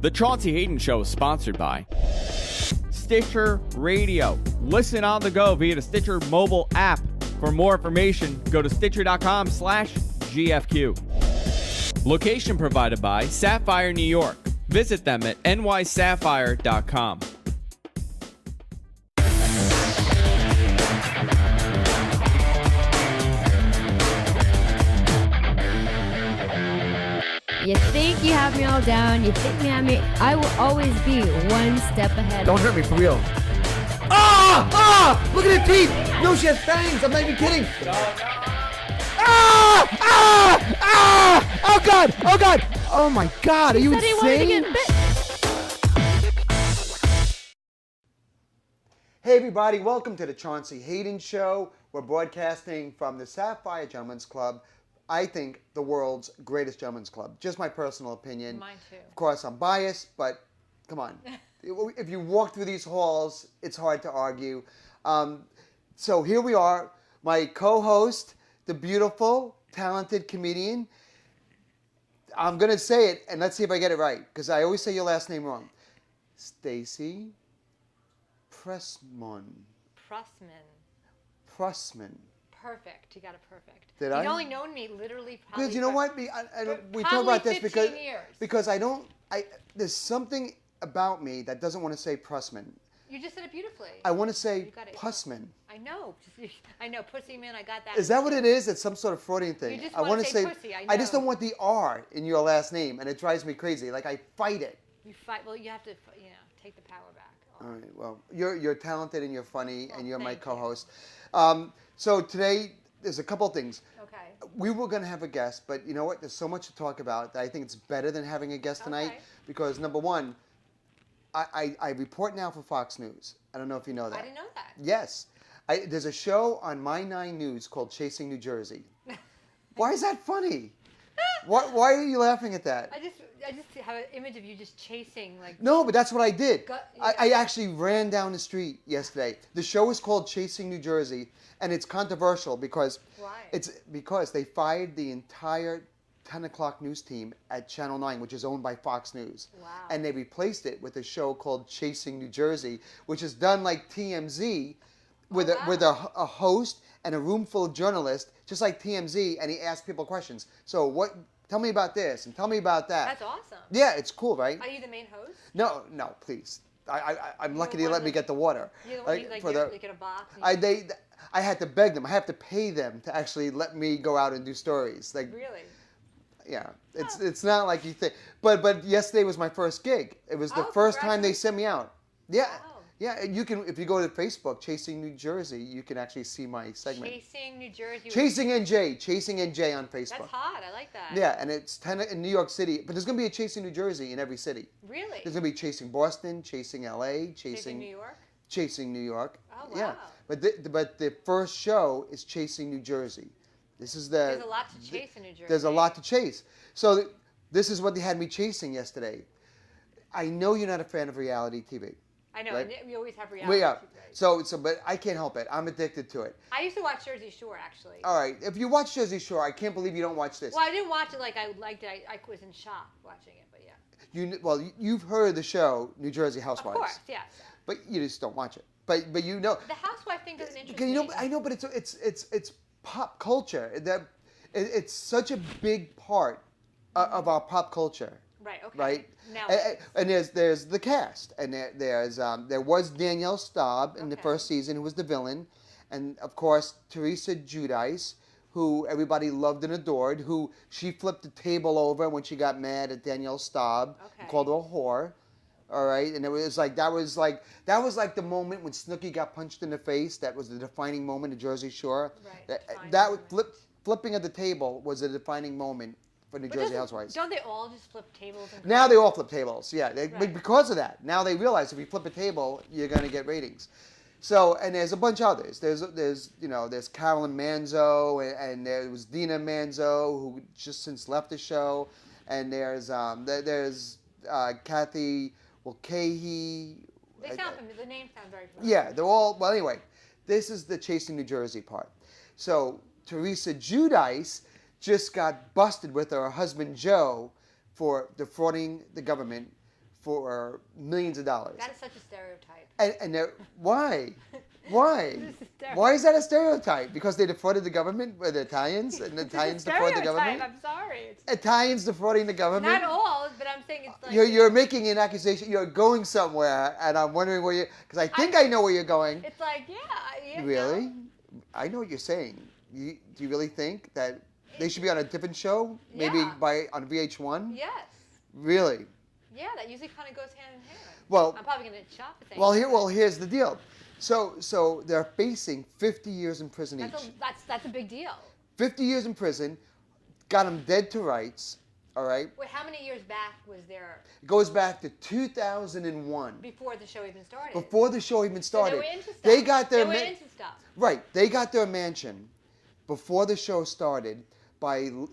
The Chaunce Hayden Show is sponsored by Stitcher Radio. Listen on the go via the Stitcher mobile app. For more information, go to Stitcher.com/GFQ. Location provided by Sapphire New York. Visit them at nysapphire.com. You think you have me all down, you think you have me, I will always be one step ahead. Don't hurt me, for real. Ah! Ah! Look at her teeth! No, she has fangs! I'm not even kidding! Ah! Ah! Ah! Oh God! Oh God! Oh my God! Are you insane? Hey everybody, welcome to the Chaunce Hayden Show. We're broadcasting from the Sapphire Gentlemen's Club. I think the world's greatest gentlemen's club. Just my personal opinion. Mine too. Of course, I'm biased, but come on. If you walk through these halls, it's hard to argue. So here we are, my co-host, the beautiful, talented comedian. I'm going to say it, and let's see if I get it right, because I always say your last name wrong. Stacey Prussman. Prussman. Perfect. You got it perfect. Did I? You've only known me literally probably Because you know what? We talk about this because there's something about me that doesn't want to say Prussman. You just said it beautifully. I want to say Pussman. I know. Pussy man, I got that. Is that what it is? It's some sort of Freudian thing. You just want to say pussy, I know. I just don't want the R in your last name, and it drives me crazy. Like, I fight it. You fight, well, you have to, take the power back. All right, well, you're talented and you're funny, and you're my co-host. So today, there's a couple things. Okay. We were going to have a guest, but you know what? There's so much to talk about that I think it's better than having a guest tonight. Because number one, I report now for Fox News. I don't know if you know that. I didn't know that. Yes. There's a show on My 9 News called Chasing New Jersey. Why is that funny? Why are you laughing at that? I just have an image of you just chasing like. No, but that's what I did. I actually ran down the street yesterday. The show is called Chasing New Jersey, and it's controversial because they fired the entire 10 o'clock news team at Channel 9, which is owned by Fox News. Wow. And they replaced it with a show called Chasing New Jersey, which is done like TMZ with a host and a room full of journalists, just like TMZ, and he asks people questions. So tell me about this and tell me about that. That's awesome. Yeah, it's cool, right? Are you the main host? No, please. I'm lucky they let me get the water. You're the one you get a box. I had to beg them. I have to pay them to actually let me go out and do stories. Like, really? Yeah, it's not like you think. But yesterday was my first gig. It was the first time they sent me out. Yeah. Wow. Yeah, you can, if you go to Facebook, Chasing New Jersey, you can actually see my segment. Chasing New Jersey. Chasing NJ on Facebook. That's hot. I like that. Yeah, and it's 10 in New York City, but there's going to be a Chasing New Jersey in every city. Really? There's going to be Chasing Boston, Chasing LA, Chasing New York? Chasing New York. Oh, wow. Yeah, but the first show is Chasing New Jersey. There's a lot to chase in New Jersey. There's a lot to chase. So this is what they had me chasing yesterday. I know you're not a fan of reality TV. I know, right? We always have reality TV. So, but I can't help it. I'm addicted to it. I used to watch Jersey Shore, actually. All right. If you watch Jersey Shore, I can't believe you don't watch this. Well, I didn't watch it like I liked it. I was in shock watching it, but yeah. You've heard of the show New Jersey Housewives. Of course, yes. But you just don't watch it. But you know. The housewife thing doesn't interest me. I know, but it's pop culture. It's such a big part of our pop culture. Right. Okay. Right. Now. And there's the cast, and there was Danielle Staub in the first season, who was the villain, and of course Teresa Giudice, who everybody loved and adored. Who she flipped the table over when she got mad at Danielle Staub, and called her a whore. All right, and it was like that was like the moment when Snooki got punched in the face. That was the defining moment of Jersey Shore. Right. That flipping of the table was a defining moment for New Jersey Housewives. Don't they all just flip tables? Now they all flip tables, yeah. Because of that, now they realize if you flip a table, you're going to get ratings. So, and there's a bunch of others. There's Carolyn Manzo, and there was Dina Manzo, who just since left the show, and there's Kathy Mulcahy. They sound familiar. The names sound very familiar. Yeah, they're all. Well, anyway, this is the Chasing New Jersey part. So Teresa Giudice just got busted with her husband Joe for defrauding the government for millions of dollars. That is such a stereotype. And why? Why? This is stereotype. Why is that a stereotype? Because they defrauded the government with the Italians, and the Italians defraud the government. I'm sorry. It's Italians defrauding the government. not all, but I'm saying it's like You're making an accusation. You're going somewhere, and I'm wondering where you. Because I think I know where you're going. It's like yeah. Really? I know what you're saying. Do you really think that they should be on a different show? Maybe Yeah. on VH1? Yes. Really? Yeah, that usually kind of goes hand in hand. Well, I'm probably going to shop the thing. here's the deal. So they're facing 50 years in prison each. That's a big deal. 50 years in prison, got them dead to rights. All right. Wait, how many years back was there It goes back to 2001. before the show even started? Before the show even started. So they were into stuff. They got their They were into stuff. Right. They got their mansion before the show started.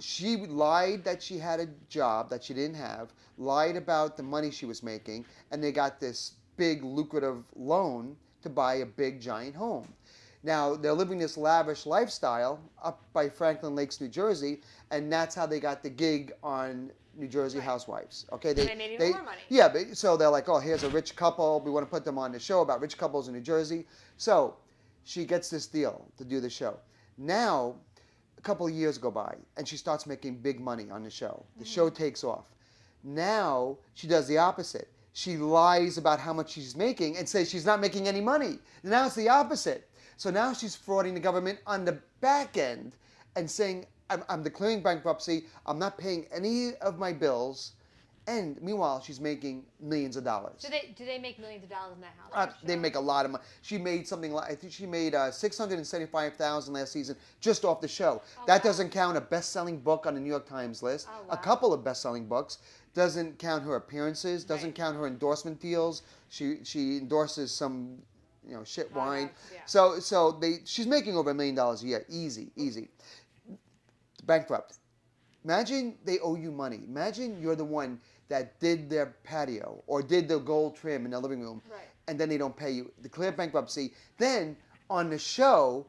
She lied that she had a job that she didn't have, lied about the money she was making, and they got this big lucrative loan to buy a big giant home. Now they're living this lavish lifestyle up by Franklin Lakes, New Jersey, and that's how they got the gig on New Jersey Housewives. Okay, they made even more money. Yeah, so they're like, oh, here's a rich couple. We want to put them on the show about rich couples in New Jersey. So she gets this deal to do the show. Now, a couple of years go by, and she starts making big money on the show. The show takes off. Now she does the opposite. She lies about how much she's making and says she's not making any money. Now it's the opposite. So now she's frauding the government on the back end and saying, I'm declaring bankruptcy, I'm not paying any of my bills, and meanwhile she's making millions of dollars. Do they make millions of dollars in that house? They make a lot of money. She made something like, I think she made $675,000 last season just off the show. That doesn't count a best-selling book on the New York Times list, a couple of best-selling books. Doesn't count her appearances. Doesn't count her endorsement deals. She endorses some, shit wine. Yeah. So she's making over $1 million a year, easy. Bankrupt. Imagine they owe you money. Imagine you're the one that did their patio or did the gold trim in their living room, and then they don't pay you. Declare bankruptcy. Then on the show,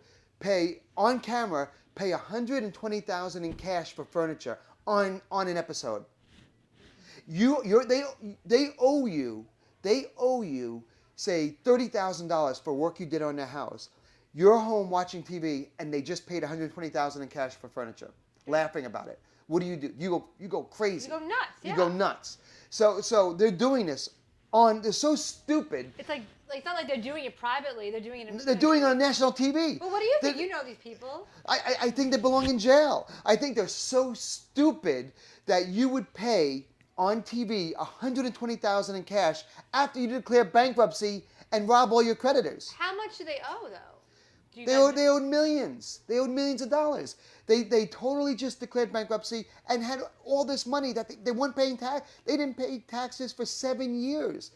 on camera, pay $120,000 in cash for furniture on an episode. They owe you, say, $30,000 for work you did on their house. You're home watching TV, and they just paid $120,000 in cash for furniture, laughing about it. What do? You go crazy. You go nuts. Yeah. You go nuts. So they're doing this they're so stupid. It's like it's not like they're doing it privately. They're doing it. They're doing it on national TV. Well, what do you think? You know these people. I think they belong in jail. I think they're so stupid that you would pay on TV $120,000 in cash after you declare bankruptcy and rob all your creditors. How much do they owe, though? They owed millions. They owed millions of dollars. They totally just declared bankruptcy and had all this money that they weren't paying tax. They didn't pay taxes for 7 years.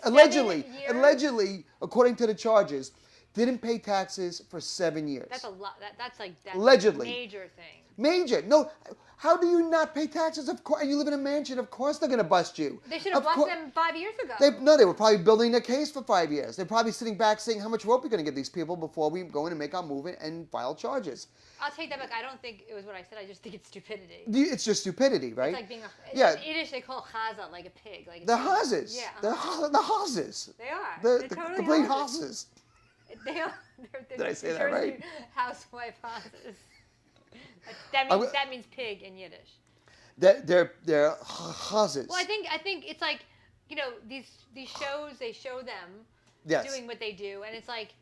Allegedly, according to the charges, didn't pay taxes for 7 years. That's a lot. That's allegedly a major thing. Major. No, how do you not pay taxes? Of course, you live in a mansion. Of course they're going to bust you. They should have bust them 5 years ago. They were probably building their case for 5 years. They're probably sitting back saying, how much rope are we going to give these people before we go in and make our move and file charges? I'll take that back. I don't think it was what I said. I just think it's stupidity. It's just stupidity, right? It's like being in Yiddish, they call chaza like a pig. The hazes. Yeah. The hazes. They are. The totally complete hazes. They are. Did I say that right? Housewife hazes. That means pig in Yiddish. They're hazes. Well, I think it's like, these shows, they show them doing what they do, and it's like,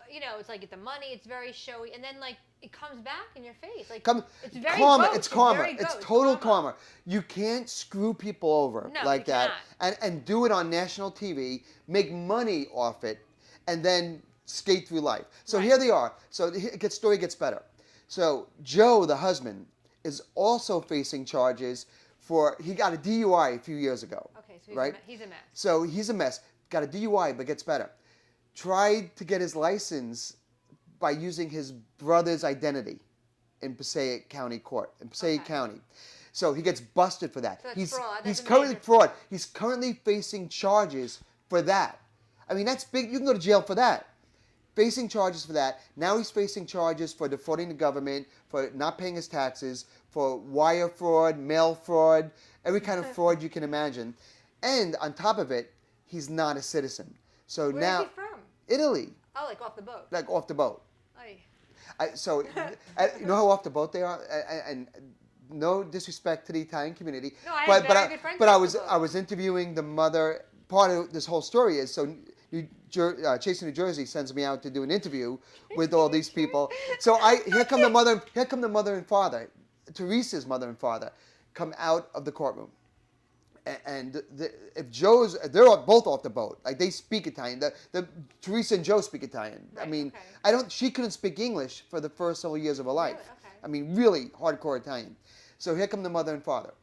it's like the money, it's very showy, and then like it comes back in your face. Like it's very karma. Ghost. It's karma. It's It's total karma. You can't screw people over like that and do it on national TV, make money off it, and then skate through life. So here they are. So the story gets better. So Joe, the husband, is also facing charges he got a DUI a few years ago. Okay, so he's a mess. So he's a mess. Got a DUI, but gets better. Tried to get his license by using his brother's identity in Passaic County Court, in Passaic County. So he gets busted for that. So that's fraud. He's currently fraud. He's currently facing charges for that. I mean, that's big. You can go to jail for that. Facing charges for that. Now he's facing charges for defrauding the government, for not paying his taxes, for wire fraud, mail fraud, every kind of fraud you can imagine. And on top of it, he's not a citizen. So Where now, is he from? Italy. Oh, like off the boat. Like off the boat. Aye. So, you know how off the boat they are? And no disrespect to the Italian community. No, I have very good friends. But I was interviewing the mother. Part of this whole story is Chasing New Jersey sends me out to do an interview with all these people. So here come the mother and father, Teresa's mother and father, come out of the courtroom. And they're both off the boat. Like they speak Italian. The Teresa and Joe speak Italian. Right, I mean, okay. She couldn't speak English for the first several years of her life. Really? Okay. I mean, really hardcore Italian. So here come the mother and father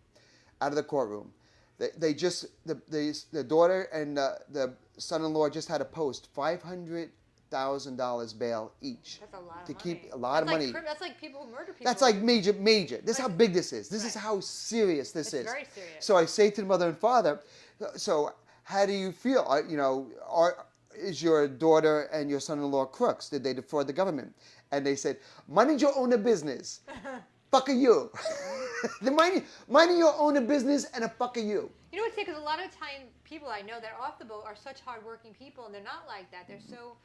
out of the courtroom. The daughter and the son-in-law just had to post $500,000 bail each. That's a lot to of keep money. a lot of money. That's like people who murder people. That's like major. This is how big this is. This is how serious this is. It's very serious. So I say to the mother and father, so how do you feel? Is your daughter and your son-in-law crooks? Did they defraud the government? And they said, minding your own business. Fuck you. Minding your own business and a fuck you. You know what's because a lot of time people I know that are off the boat are such hardworking people, and they're not like that. They're so.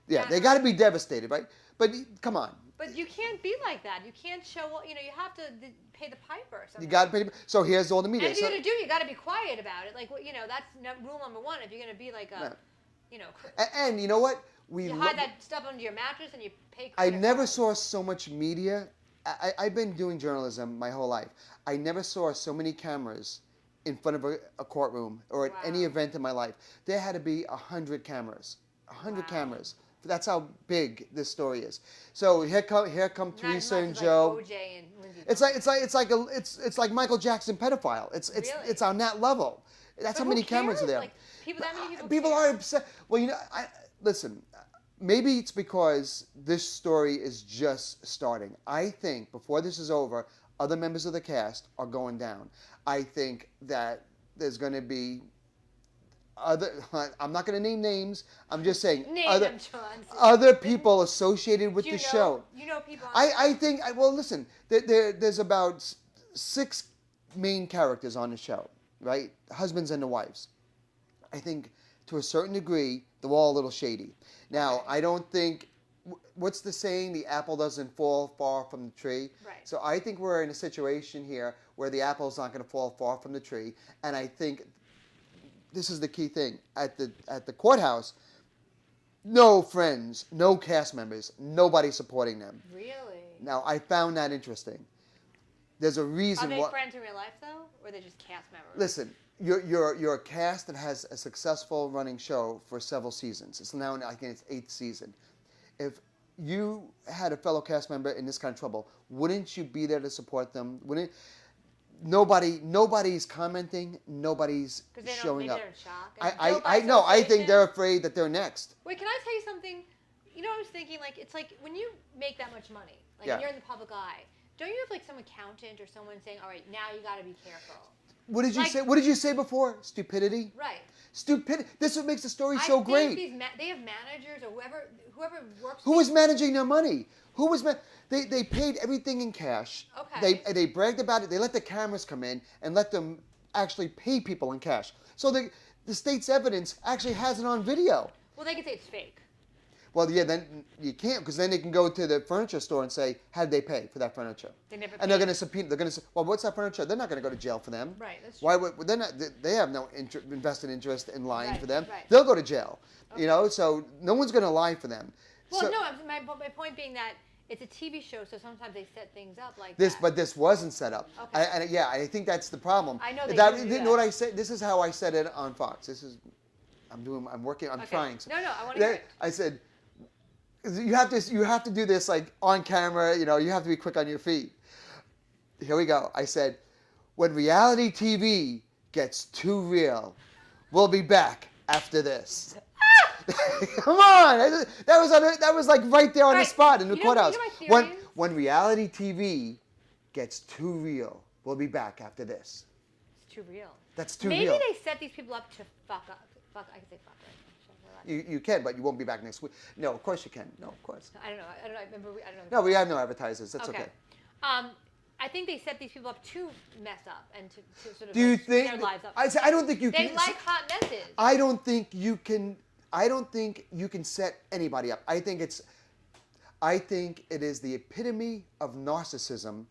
Yeah, they got to be devastated, right? But come on. But you can't be like that. You can't show. You have to pay the piper. You got to pay. So here's all the media. And if you're gonna do it, you got to be quiet about it. Like that's rule number one. If you're gonna be like a, And you know what? You hide that stuff under your mattress and you pay. I never saw so much media. I've been doing journalism my whole life. I never saw so many cameras in front of a courtroom or at any event in my life. There had to be 100 camemies. 100 cameras. That's how big this story is. So here come Teresa and Joe. Like OJ and Lindsay it's like Michael Jackson pedophile. It's on that level. That's how many cameras are there. Like, that many people are upset. Well, listen. Maybe it's because this story is just starting. I think before this is over, other members of the cast are going down. I think that there's going to be I'm not going to name names. I'm just saying other people associated with the show. You know people. I think. Well, listen. There's about 6 main characters on the show, right? Husbands and the wives. I think to a certain degree they're all a little shady. Now I don't think. What's the saying? The apple doesn't fall far from the tree. Right. So I think we're in a situation here where the apple's not going to fall far from the tree, and I think this is the key thing at the courthouse. No friends, no cast members, nobody supporting them. Really? Now I found that interesting. There's a reason. Are they friends in real life though, or are they just cast members? Listen, you're a cast that has a successful running show for several seasons. It's now I think it's 8th season. If you had a fellow cast member in this kind of trouble, wouldn't you be there to support them? Nobody's commenting. Nobody's showing up. They're in shock. I know. I think they're afraid that they're next. Wait, can I tell you something? I was thinking, like, it's like when you make that much money, like you're in the public eye, don't you have like some accountant or someone saying, all right, now you got to be careful? What did you say? What did you say before? Stupidity. Right. Stupidity. This is what makes the story so great. They have managers or whoever works. Who was managing their money? Who was They paid everything in cash. Okay. They bragged about it. They let the cameras come in and let them actually pay people in cash. So the state's evidence actually has it on video. Well, they can say it's fake. Well, yeah, then you can't, because then they can go to the furniture store and say, how did they pay for that furniture? They never. And they're going to subpoena. They're going to say, well, what's that furniture? They're not going to go to jail for them. Right. That's true. Why would they're not? They have no invested interest in lying for them. Right. They'll go to jail. Okay. So no one's going to lie for them. Well, no. My point being that it's a TV show, so sometimes they set things up like this. that. But this wasn't set up. Okay. I think that's the problem. I know You know what I said? This is how I said it on Fox. I'm trying. No, I want to hear it. I said, you have to do this like on camera. You have to be quick on your feet. Here we go. I said, when reality TV gets too real, we'll be back after this. Come on, that was like right there on the spot in the courthouse. When reality TV gets too real, we'll be back after this. It's too real. That's too real. Maybe they set these people up to fuck up. I can say fuck, right? You can, but you won't be back next week. No, of course you can. No, of course. I don't know. I don't know. No, we have no advertisers. That's okay. I think they set these people up to mess up and to sort of do you think their lives up. I don't think you can. They like hot messes. I don't think you can set anybody up. I think it is the epitome of narcissism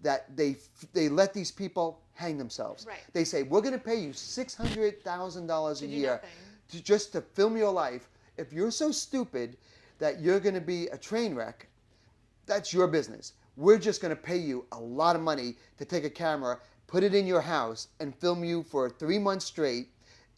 that they let these people hang themselves. Right. They say, we're going to pay you $600,000 a year just to film your life. If you're so stupid that you're going to be a train wreck, that's your business. We're just going to pay you a lot of money to take a camera, put it in your house, and film you for 3 months straight,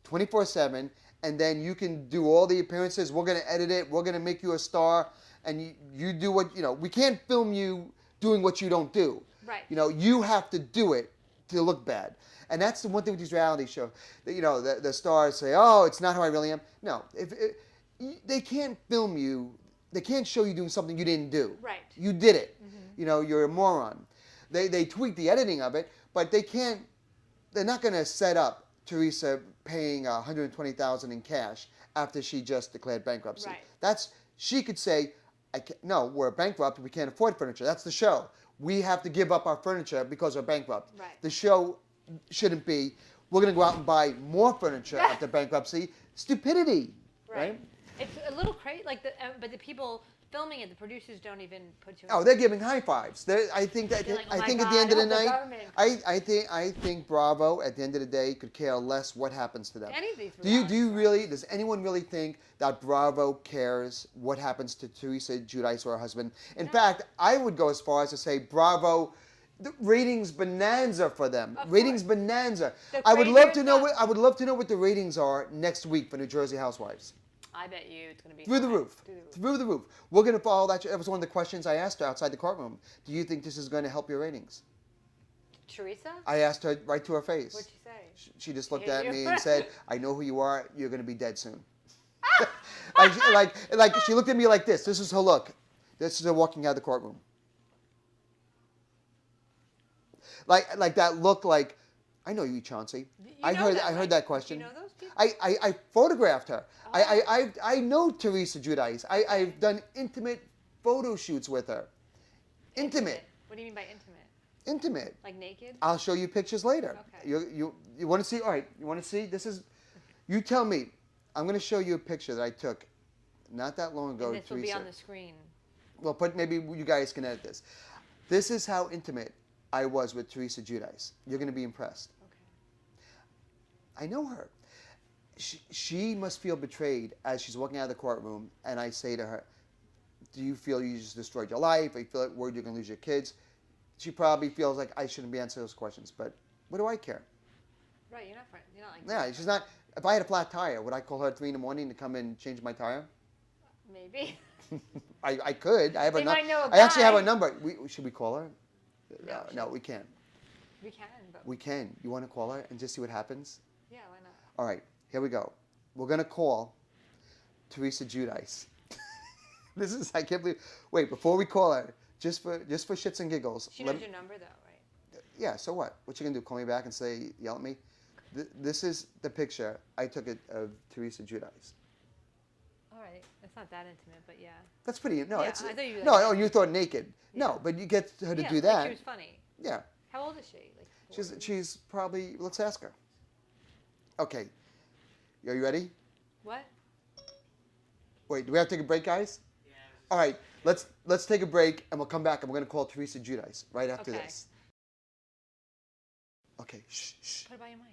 24/7, and then you can do all the appearances. We're going to edit it. We're going to make you a star, and you do what, we can't film you doing what you don't do. Right. You have to do it to look bad. And that's the one thing with these reality shows. The stars say, oh, it's not how I really am. No, they can't film you. They can't show you doing something you didn't do. Right. You did it. Mm-hmm. You're a moron. They tweak the editing of it, but they're not going to set up Teresa paying $120,000 in cash after she just declared bankruptcy. Right. She could say, no, we're bankrupt. We can't afford furniture. That's the show. We have to give up our furniture because we're bankrupt. Right. The show shouldn't be, we're going to go out and buy more furniture after bankruptcy. Stupidity. Right? It's a little crazy, but the people filming it, the producers don't even put you. Oh, they're giving high fives. I think at the end of the night, I think Bravo at the end of the day could care less what happens to them. Any of these does anyone really think that Bravo cares what happens to Teresa Giudice or her husband? In fact, I would go as far as to say Bravo. The ratings bonanza for them. Ratings bonanza. I would love to know what the ratings are next week for New Jersey Housewives. I bet you it's going to be through the roof. Through the roof. We're going to follow that. That was one of the questions I asked her outside the courtroom. Do you think this is going to help your ratings? Teresa? I asked her right to her face. What'd she say? She just looked at me and said, "I know who you are. You're going to be dead soon." like she looked at me like this. This is her look. This is her walking out of the courtroom. Like that look. Like, I know you, Chauncey. I heard that question. Do you know those people? I photographed her. Oh. I know Teresa Giudice. I've done intimate photo shoots with her. Intimate. What do you mean by intimate? Intimate. Like naked? I'll show you pictures later. Okay. You want to see? All right. You want to see? This is. You tell me. I'm going to show you a picture that I took not that long ago. And this Teresa. will be on the screen. Well, maybe you guys can edit this. This is how intimate I was with Teresa Giudice. You're going to be impressed. Okay. I know her. She must feel betrayed as she's walking out of the courtroom, and I say to her, do you feel you just destroyed your life? Or you feel worried you're going to lose your kids? She probably feels like I shouldn't be answering those questions, but what do I care? Right, you're not like... Yeah, she's not... If I had a flat tire, would I call her at 3 a.m. to come and change my tire? Maybe. I could. I have they might know a I actually have a number. Should we call her? No, we can't. We can, but... We can. You want to call her and just see what happens? Yeah, why not? All right, here we go. We're going to call Teresa Giudice. I can't believe... Wait, before we call her, just for shits and giggles... She knows your number, though, right? Yeah, so what? What you going to do, call me back and say, yell at me? This is the picture I took of Teresa Giudice. All right, it's not that intimate, but yeah. That's pretty... No, yeah, I thought you no, you thought naked. Yeah. No, but you get her to do that. Like she was funny. Yeah. How old is she? Like she's probably... Let's ask her. Okay. Are you ready? What? Wait, do we have to take a break, guys? Yeah. All right, let's take a break, and we'll come back, and we're going to call Teresa Giudice right after this. Okay, shh. Put it by your mic.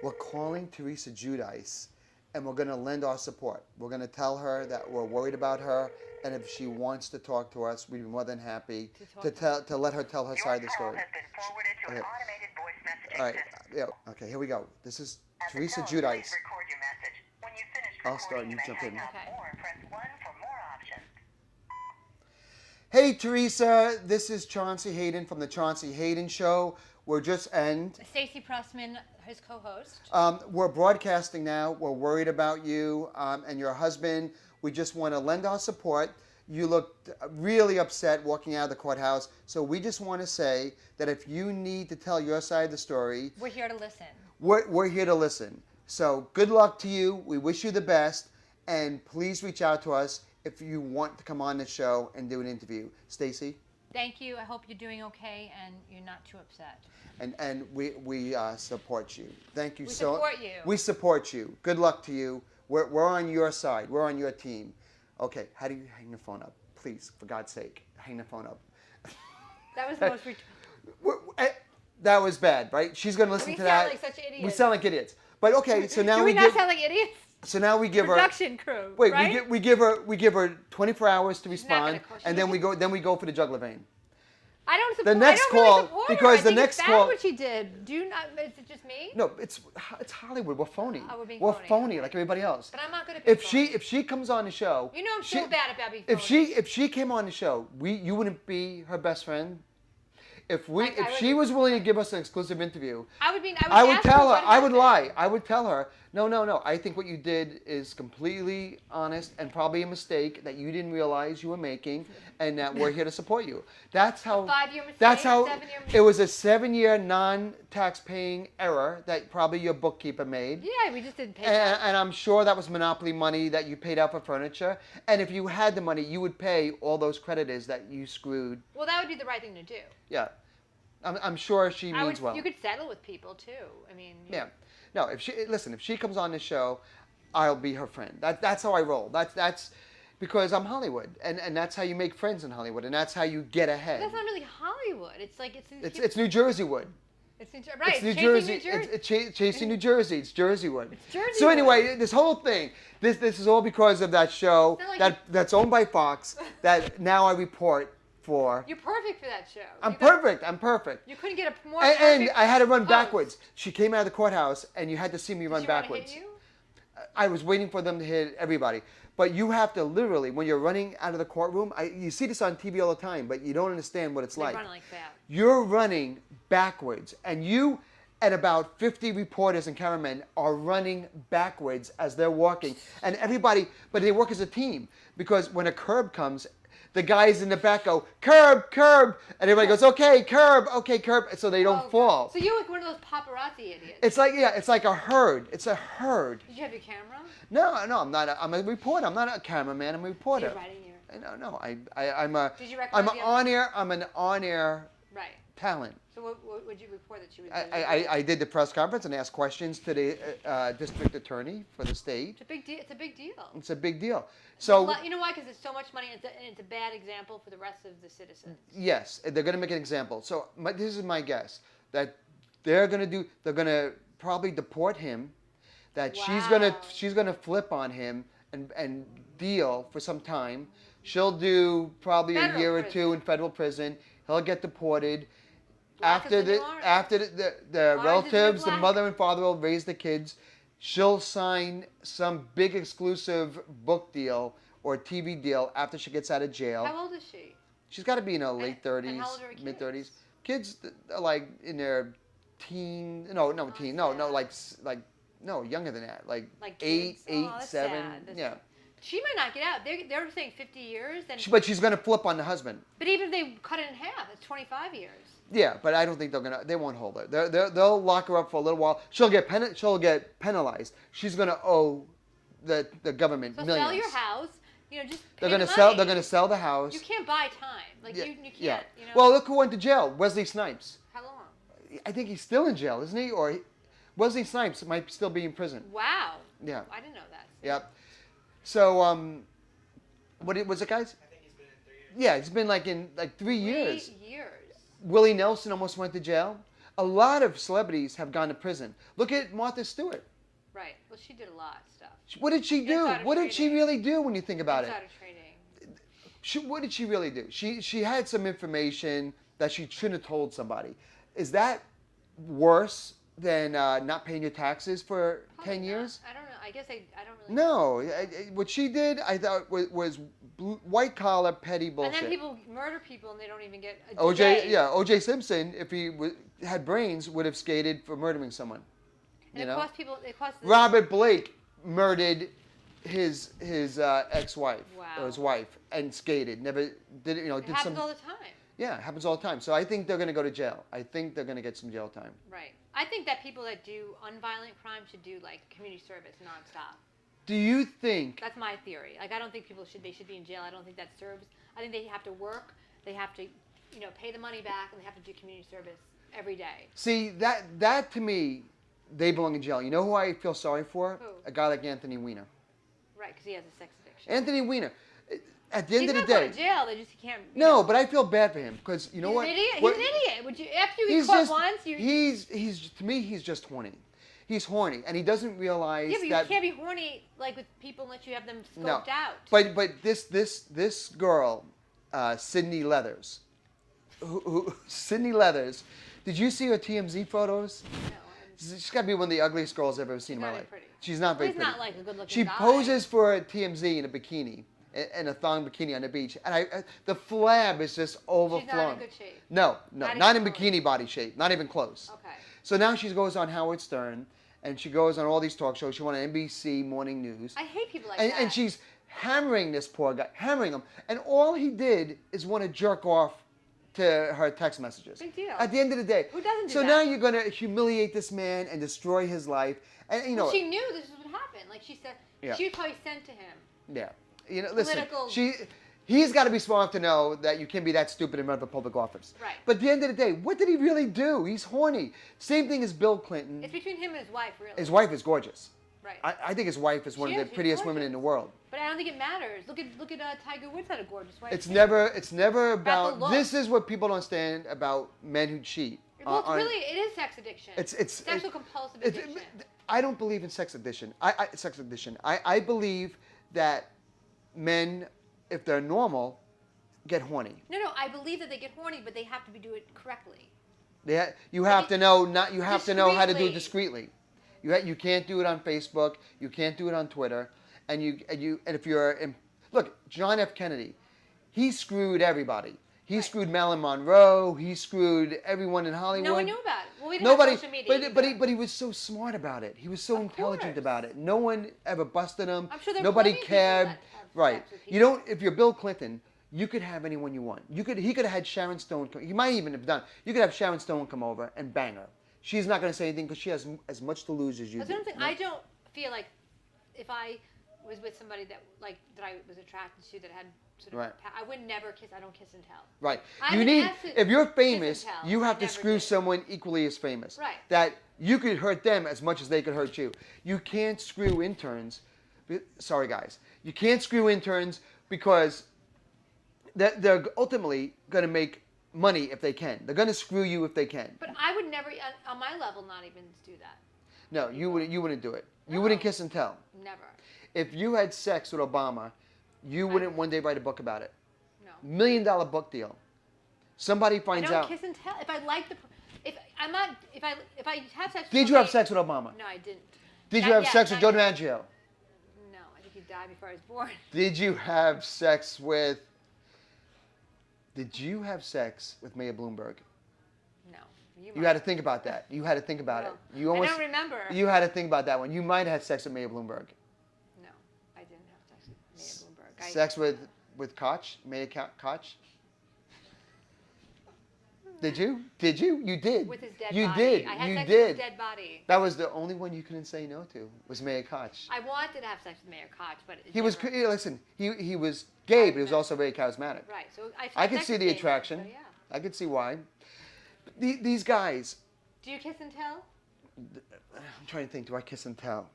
We're calling Teresa Giudice, and we're going to lend our support. We're going to tell her that we're worried about her, and if she wants to talk to us, we'd be more than happy to let her tell her side of the story. Your call has been forwarded to an automated voice messaging All right, system. yeah. Okay, here we go. This is At Teresa the tone, Giudice. Please record your message. When you finish I'll start and recording, you jump in. may hang up or press 1 for more options. Hey, Teresa, this is Chaunce Hayden from the Chaunce Hayden Show. We're Stacey Prussman, his co-host. We're broadcasting now. We're worried about you and your husband. We just want to lend our support. You looked really upset walking out of the courthouse. So we just want to say that if you need to tell your side of the story... We're here to listen. We're here to listen. So good luck to you. We wish you the best. And please reach out to us if you want to come on the show and do an interview. Stacey? Thank you. I hope you're doing okay and you're not too upset. And we support you. Thank you We so much. support you. We support you. Good luck to you. We're on your side. We're on your team. Okay, how do you hang the phone up? Please, for God's sake, hang the phone up. That was the most... That was bad, right? She's going to listen to that. We sound like such idiots. We sound like idiots. But okay, so now Do we not sound like idiots? So now we give Production crew. Wait, right? we give her 24 hours to She's not respond, gonna and then we go for the jugular vein. I don't support. The next I don't call really support her. because I the think next it's call. bad what she did. Do you not? Is it just me? No, it's Hollywood. We're phony. Oh, we're being we're phony. phony like everybody else. But I'm not good at being phony. If she comes on the show, You know I'm so bad about being phony. if she came on the show, you wouldn't be her best friend. If she was willing to give us an exclusive interview, I would tell her. I would happened. lie. I would tell her, no. I think what you did is completely honest and probably a mistake that you didn't realize you were making, and that we're here to support you. That's how. 5-year mistake. That's how. 7-year mistake. It was a 7-year non-tax-paying error that probably your bookkeeper made. Yeah, we just didn't pay that. And I'm sure that was monopoly money that you paid out for furniture. And if you had the money, you would pay all those creditors that you screwed. Well, that would be the right thing to do. Yeah. I'm sure she means well. You could settle with people too. I mean. Yeah. No, if she comes on the show, I'll be her friend. That's how I roll. That's because I'm Hollywood, and that's how you make friends in Hollywood, and that's how you get ahead. That's not really Hollywood. It's like it's New Jersey wood. It's New Right. It's New chasing Jersey. New Jersey. It's chasing New Jersey. It's Jersey wood. It's Jersey So anyway, wood. this whole thing, this is all because of that show It's not like that's owned by Fox that now I report for. You're perfect for that show. I'm perfect. I'm perfect. You couldn't get a more And perfect I had to run host. backwards. She came out of the courthouse, and you had to see me run Did she backwards. Want to hit you? I was waiting for them to hit everybody. But you have to literally, when you're running out of the courtroom, you see this on TV all the time, but you don't understand what it's They like. run like that. You're running backwards, and you and about 50 reporters and cameramen are running backwards as they're walking. And everybody, but they work as a team, because when a curb comes, the guys in the back go, curb, curb, and everybody goes, okay, curb, so they don't fall. So you're like one of those paparazzi idiots. It's like a herd. It's a herd. Did you have your camera? No, I'm not. I'm a reporter. I'm not a cameraman. I'm a reporter. So you're writing your... No. I'm a. Did you recognize I'm on air. I'm an on-air Right. talent. So what would you report that she was? I did the press conference and asked questions to the district attorney for the state. It's a big deal. It's a big deal. It's a big deal. So you know why? Because it's so much money, and it's a bad example for the rest of the citizens. yes, they're going to make an example. So this is my guess that they're going to probably deport him. That Wow. she's gonna flip on him and deal for some time. She'll do probably a year or two in federal prison. He'll get deported. After the relatives, the mother and father will raise the kids. She'll sign some big exclusive book deal or TV deal after she gets out of jail. How old is she? She's got to be in her late 30s, and how old are her kids? mid 30s. Kids are like in their teen, younger than that, like 8, kids? Oh, that's 7, sad. yeah. She might not get out. They're saying 50 years. But she's gonna flip on the husband. But even if they cut it in half, it's 25 years. Yeah, but I don't think they won't hold her. They'll lock her up for a little while. She'll get penalized. She's gonna owe the government So millions. sell your house. Just pay They're gonna the sell. money. They're gonna sell the house. You can't buy time. Like you can't. Yeah. You know. Well, look who went to jail. Wesley Snipes. How long? I think he's still in jail, isn't he? Or Wesley Snipes might still be in prison. Wow. Yeah. I didn't know that. Yep. So, what was it, guys? I think he's been in 3 years. Yeah, it's been in 3 years. 3 years. Willie Nelson almost went to jail. A lot of celebrities have gone to prison. Look at Martha Stewart. Right. Well, she did a lot of stuff. What did she do? Insider What did she trading. really do when you think about Insider it? trading. What did she really do? She had some information that she shouldn't have told somebody. Is that worse than not paying your taxes for Probably 10 years? not. I don't know. I guess I don't really. No. What she did, I thought, was white collar petty bullshit. And then people murder people and they don't even get a OJ, day. O.J. Simpson, if he had brains, would have skated for murdering someone. And it cost people. It cost. Robert Blake murdered his ex-wife Wow. or his wife and skated. Never did it. It happens all the time. Yeah, it happens all the time. So I think they're going to go to jail. I think they're going to get some jail time. Right. I think that people that do unviolent crime should do community service nonstop. Do you think? That's my theory. I don't think they should be in jail. I don't think that serves. I think they have to work. They have to pay the money back, and they have to do community service every day. See, that to me, they belong in jail. You know who I feel sorry for? Who? A guy like Anthony Weiner. Right, because he has a sex addiction. Anthony Weiner. At the end of the He's day. not going to jail. They just can't. No, but I feel bad for him because you know He's what? An idiot. What- He's an idiot. Would you? After you get He's caught just, once, you. he's to me he's just horny. He's horny and he doesn't realize Yeah, but that. you can't be horny like with people unless you have them scoped No, out. but this girl, Sydney Leathers, Sydney Leathers, did you see her TMZ photos? No, She's got to be one of the ugliest girls I've ever seen in my not very life. pretty. She's not very He's pretty. not like a good-looking She guy. poses for a TMZ in a bikini, in a thong bikini on the beach, and the flab is just overflowing. She's not in good shape. No, Not not in even bikini body shape, not even close. Okay. So now she goes on Howard Stern, and she goes on all these talk shows. She went on NBC Morning News. I hate people like and, that. and she's hammering this poor guy, hammering him. And all he did is want to jerk off to her text messages. Big deal. At the end of the day. Who doesn't do so that? now you're going to humiliate this man and destroy his life. And you know, Well, she knew this would happen. Like she said, Yeah. she was probably sent to him. yeah. You know, listen, Political- he's got to be smart enough to know that you can't be that stupid and run for public office. Right. But at the end of the day, what did he really do? He's horny. Same thing as Bill Clinton. It's between him and his wife, really. His wife is gorgeous. Right. I think his wife is one She of is, the she's prettiest women gorgeous. in the world. But I don't think it matters. Look at Tiger Woods had a gorgeous wife. It's too. never About the about. look. This is what people don't understand about men who cheat. Well, it is sex addiction. It's sexual compulsive it's- addiction. I don't believe in sex addiction. I believe that men, if they're normal, get horny. No, I believe that they get horny, but they have to do it correctly. You have to know to know how to do it Discreetly. discreetly. You can't do it on Facebook. You can't do it on Twitter. And if you're look, John F. Kennedy, he screwed everybody. He screwed Marilyn Monroe. He screwed everyone in Hollywood. No one knew about it. Well, we didn't Nobody, have social media but he was so smart about it. He was so Of intelligent course. about it. No one ever busted him. I'm sure there are Nobody plenty of people cared. that have Right. sex with You people. don't. If you're Bill Clinton, you could have anyone you want. He could have had Sharon Stone. He might even have done. You could have Sharon Stone come over and bang her. She's not going to say anything because she has as much to lose as you That's do. what I'm saying. I don't feel like if I was with somebody that I was attracted to that had sort of Right. I would never kiss. I don't kiss and tell. Right. I You would need. ask it- If you're kiss and famous, tell. you have I to never screw did. someone equally as famous. Right. That you could hurt them as much as they could hurt you. You can't screw interns. Sorry, guys. You can't screw interns because they're ultimately going to make money if they can. They're going to screw you if they can. But I would never, on my level, not even do that. No, you wouldn't do it. You No. wouldn't kiss and tell. Never. If you had sex with Obama, you wouldn't one day write a book about it. No. $1 million book deal. Somebody I finds don't out. kiss and tell. If I like if I'm not, if I have sex. with Did you have somebody- sex with Obama? No, I didn't. Did Not you have yet, sex with not Joe yet. DiMaggio? No, I think he died before I was born. Did you have sex with Mayor Bloomberg? No. You had to think about that. You had to think about No. it. You almost, I don't remember. You had to think about that one. You might have had sex with Mayor Bloomberg. No, I didn't have sex with Mayor Bloomberg. Sex with Koch? Mayor Koch? Did you? Did you? You did. With his dead you body. did. I had you sex did. with his dead body. That was the only one you couldn't say no to. Was Mayor Koch. I wanted to have sex with Mayor Koch, but it He was. never- Listen. He was gay, but he was also very charismatic. Right. So I could sex see with the gay men, attraction. so yeah. I could see why. But these guys. Do you kiss and tell? I'm trying to think. Do I kiss and tell?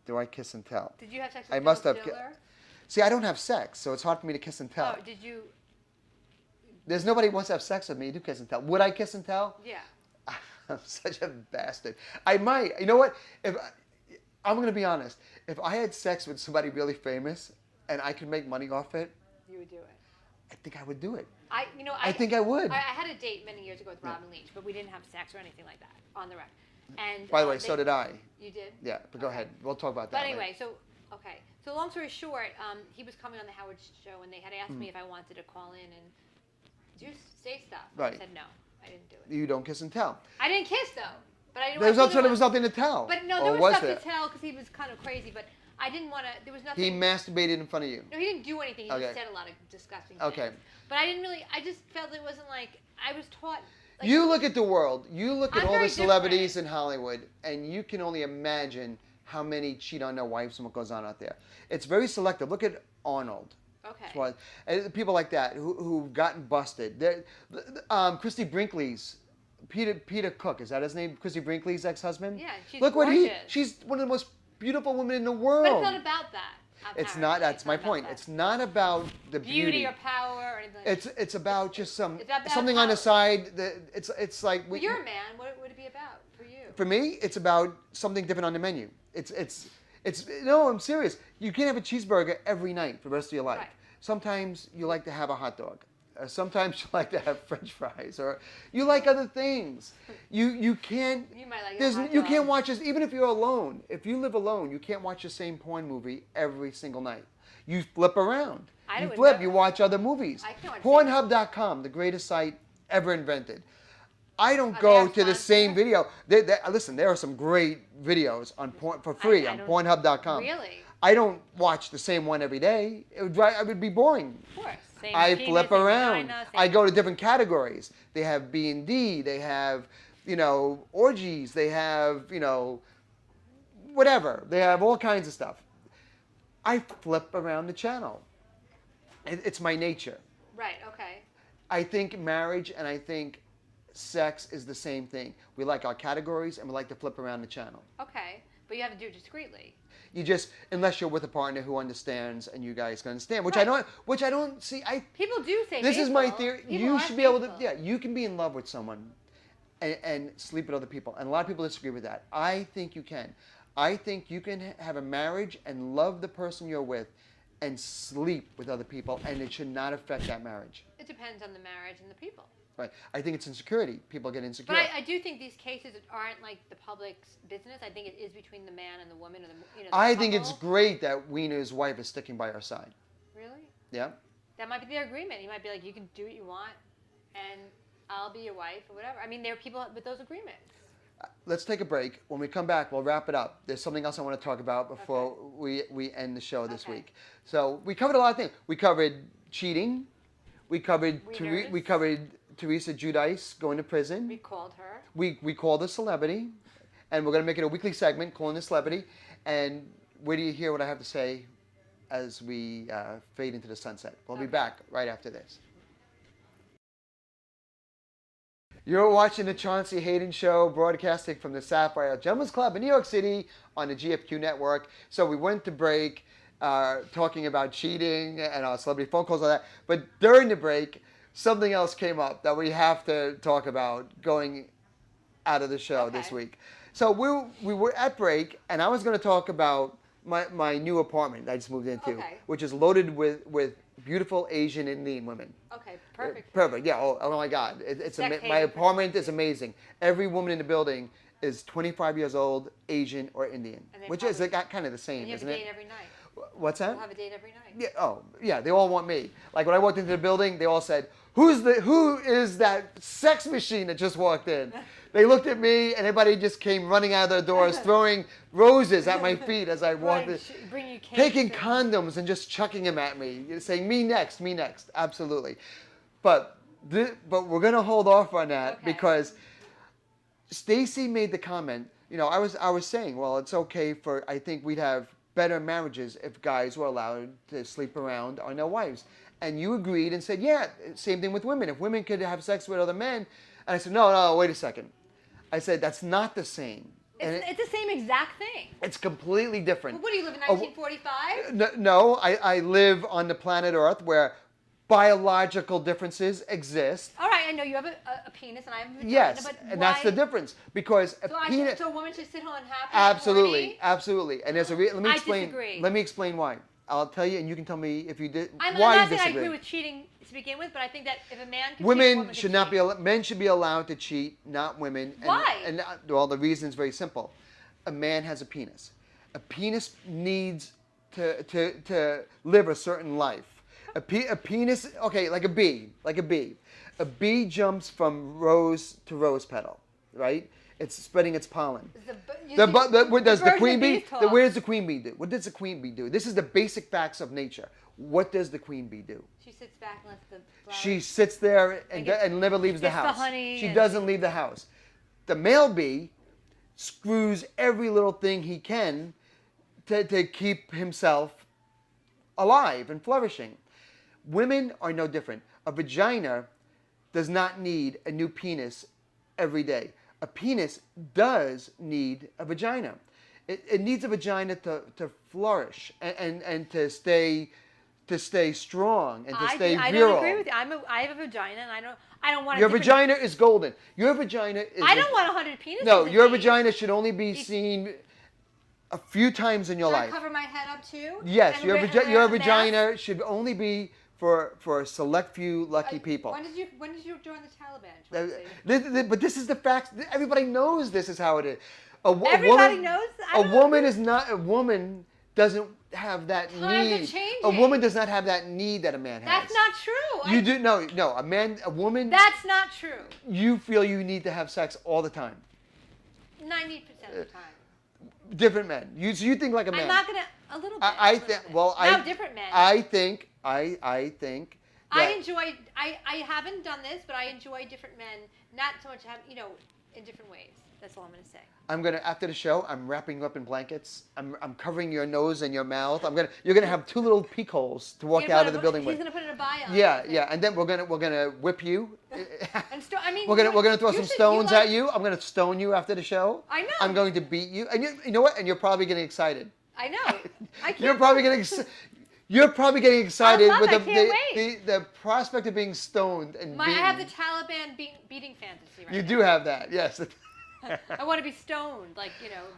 Do I kiss and tell? Did you have sex with I Phil must have. Stiller? See, I don't have sex, so it's hard for me to kiss and tell. Oh, did you? There's nobody who wants to have sex with me. Do kiss and tell. Would I kiss and tell? Yeah. I'm such a bastard. I might. You know what? I'm going to be honest. If I had sex with somebody really famous and I could make money off it, You would do it. I think I would do it. I think I would. I had a date many years ago with Robin Leach, but we didn't have sex or anything like that on the record. And By the way, so did I. You did? Yeah, but go ahead. We'll talk about that. But later. anyway, so long story short, he was coming on the Howard Show, and they had asked me if I wanted to call in and do say stuff. Right. I said no, I didn't do it. You don't kiss and tell. I didn't kiss though, but I didn't. There was nothing to tell. But no, Or there was was stuff there? to tell because he was kind of crazy. But I didn't want to. There was nothing. He masturbated in front of you. No, he didn't do anything. He Okay. just said a lot of disgusting Okay. things. But I didn't really. I just felt it wasn't like I was taught. Like, You look at the world. You look at I'm all the very celebrities different. in Hollywood, and you can only imagine how many cheat on their wives and what goes on out there. It's very selective. Look at Arnold. Okay. And people like that who've gotten busted. Christy Brinkley's Peter Cook, is that his name? Christy Brinkley's ex-husband. Yeah, she's Look gorgeous. what she's one of the most beautiful women in the world. But it's not about that. It's not. That's my point. That. It's not about the beauty or power or anything. It's about just something power. on the side. It's like. Well, you're a man. What would it be about for you? For me, it's about something different on the menu. It's no, I'm serious. You can't have a cheeseburger every night for the rest of your life. Right. Sometimes you like to have a hot dog. Sometimes you like to have French fries, or you like other things. You can't. You might like a hot You dog. can't watch this even if you're alone. If you live alone, you can't watch the same porn movie every single night. You flip around. You flip. Never. You watch other movies. I can't watch Pornhub.com, the greatest site ever invented. I don't go to the same video. Listen, there are some great videos on porn for free on Pornhub.com. Really? I don't watch the same one every day. I would be boring. Of course. Same I penis, flip same around. vagina, I go to different categories. They have B&D. They have, orgies. They have, whatever. They have all kinds of stuff. I flip around the channel. It's my nature. Right. Okay. I think marriage and I think sex is the same thing. We like our categories and we like to flip around the channel. Okay. But you have to do it discreetly. You just, unless you're with a partner who understands and you guys can understand, which I don't see. People do say this is my theory. You should be able to, faithful. you can be in love with someone and sleep with other people. And a lot of people disagree with that. I think you can. I think you can have a marriage and love the person you're with and sleep with other people, and it should not affect that marriage. It depends on the marriage and the people. Right. I think it's insecurity. People get insecure. But I do think these cases aren't like the public's business. I think it is between the man and the woman, or the I couple. think it's great that Wiener's wife is sticking by her side. Really? Yeah. That might be their agreement. He might be like, you can do what you want, and I'll be your wife or whatever. I mean, there are people with those agreements. Let's take a break. When we come back, we'll wrap it up. There's something else I want to talk about before we end the show this week. So we covered a lot of things. We covered cheating. We covered Teresa Giudice going to prison. We called her. We called a celebrity, and we're going to make it a weekly segment, calling the celebrity. And where do you hear what I have to say as we fade into the sunset? We'll be back right after this. You're watching the Chaunce Hayden Show, broadcasting from the Sapphire Gentlemen's Club in New York City on the GFQ network. So we went to break talking about cheating and our celebrity phone calls and all that. But during the break, something else came up that we have to talk about going out of the show this week. So we were at break, and I was going to talk about my new apartment I just moved into, which is loaded with beautiful Asian Indian women. Okay, perfect. Perfect, yeah. Oh my God. My apartment is amazing. Every woman in the building is 25 years old, Asian or Indian, which is kind of the same, isn't it? You have a date every night. What's that? You'll have a date every night. Yeah. Oh, yeah. They all want me. Like when I walked into the building, they all said, "Who is that sex machine that just walked in?" They looked at me, and everybody just came running out of their doors, throwing roses at my feet as I walked in, taking condoms and just chucking them at me, saying, "Me next, me next." Absolutely. But we're going to hold off on that because Stacey made the comment. I was saying, well, it's okay I think we'd have better marriages if guys were allowed to sleep around on their wives. And you agreed and said, yeah, same thing with women. If women could have sex with other men. And I said, no, wait a second. I said, that's not the same. It's the same exact thing. It's completely different. Well, what do you live in 1945? No, I live on the planet Earth where biological differences exist. All right, I know you have a penis and I have a vagina, yes, but and that's the difference because so a woman should sit home and happy. Absolutely. And there's let me explain. I disagree. Let me explain why. I'll tell you, and you can tell me if you did. I'm why not you saying disagree. I agree with cheating to begin with, but I think that if a man can women cheat, should not be. Men should be allowed to cheat, not women. Why? And well, the reason is very simple. A man has a penis. A penis needs to live a certain life. A penis, okay, like a bee. A bee jumps from rose to rose petal, right? It's spreading its pollen. What does the queen bee? Where does the queen bee do? What does the queen bee do? This is the basic facts of nature. What does the queen bee do? She sits back and lets the flowers. She sits there and never leaves the house. The honey she doesn't leave the house. The male bee screws every little thing he can to keep himself alive and flourishing. Women are no different. A vagina does not need a new penis every day. A penis does need a vagina. It needs a vagina to flourish and to stay strong and to stay I virile. don't agree with you. I have a vagina, and I don't want. Your vagina is golden. Your vagina is. I don't want 100 penises. No, your vagina should only be seen a few times in your life. Should I cover my head up too? Yes, your vagina should only be for a select few lucky people. When did you join the Taliban? But this is the facts. Everybody knows this is how it is. Everybody knows. A woman doesn't have that need. A woman does not have that need that a man has. That's not true. You do no. A woman. That's not true. You feel you need to have sex all the time. 90% of the time. Different men. You think like a man. I'm not gonna. A little bit. I think. Well, now different men. I think. I enjoy. I haven't done this, but I enjoy different men. Not so much in different ways. That's all I'm gonna say. After the show, I'm wrapping you up in blankets. I'm covering your nose and your mouth. You're gonna have 2 little peek holes to walk out of the building with. He's gonna put in a bio. Yeah, and then we're gonna whip you. And we're gonna throw some stones at you. I'm gonna stone you after the show. I know. I'm going to beat you, and you know what? And you're probably getting excited. I know. You're probably getting excited with the prospect of being stoned and beaten. I have the Taliban beating fantasy right now. You do have that, yes. I want to be stoned,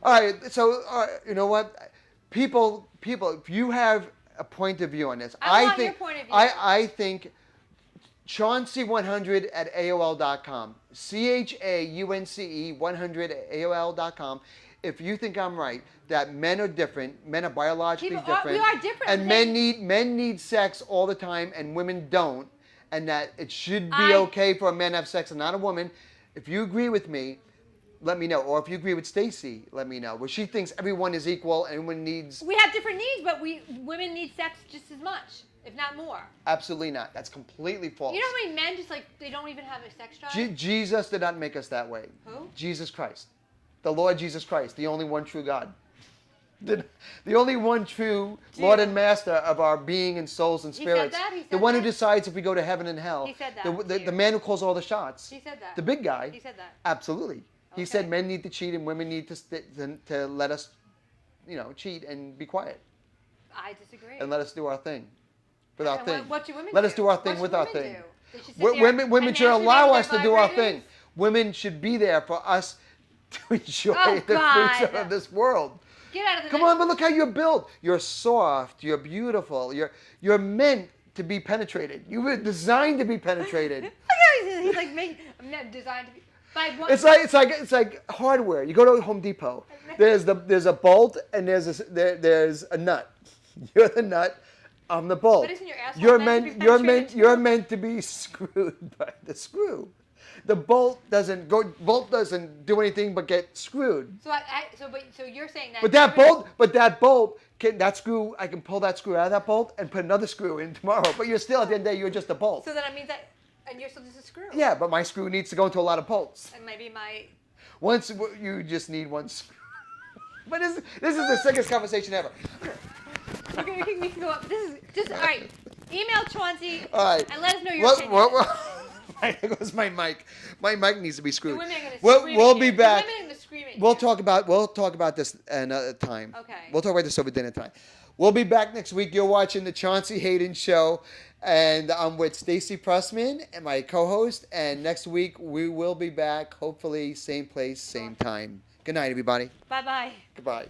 All right, so you know what? People, if you have a point of view on this, I think your point of view. I think Chaunce100 at AOL.com. CHAUNCE 100 at AOL.com. If you think I'm right, that men are different, men are biologically different. We are different. And men need sex all the time, and women don't, and that it should be okay for a man to have sex and not a woman. If you agree with me, let me know. Or if you agree with Stacey, let me know. Where she thinks everyone is equal and everyone needs... We have different needs, but women need sex just as much, if not more. Absolutely not. That's completely false. You know how many men just they don't even have a sex drive? Jesus did not make us that way. Who? Jesus Christ. The Lord Jesus Christ, the only one true God. The only one true Lord and Master of our being and souls and spirits. He said the one who decides if we go to heaven and hell. He said that. The man who calls all the shots. He said that. The big guy. He said that. Absolutely. He said men need to cheat and women need to let us, cheat and be quiet. I disagree. And let us do our thing. With our thing. What do women let do? us do our thing What with our women thing. Women should allow us to do our thing. Women should be there for us to enjoy the fruits of this world. Get out of the Come on, but look how you're built. You're soft. You're beautiful. You're meant to be penetrated. You were designed to be penetrated. Look how he's like I'm not designed to be. It's like hardware. You go to Home Depot. There's a bolt and there's a nut. You're the nut. I'm the bolt. But isn't your asshole you're meant to be screwed by the screw. The bolt doesn't do anything but get screwed. So you're saying that. But that bolt, I can pull that screw out of that bolt and put another screw in tomorrow. But you're still, at the end of the day, you're just a bolt. So that means that, and you're still just a screw. Yeah, but my screw needs to go into a lot of bolts. And maybe you just need one screw. But this is the sickest conversation ever. We can go up. This is just all right. Email Chaunce. All right. And let us know your opinion. There goes my mic. My mic needs to be screwed. The women are going to scream. We'll be back. The women are going to scream at you. We'll talk about this another time. Okay. We'll talk about this over dinner time. We'll be back next week. You're watching the Chaunce Hayden Show, and I'm with Stacey Prussman and my co-host. And next week we will be back. Hopefully, same place, same time. Good night, everybody. Bye-bye. Goodbye.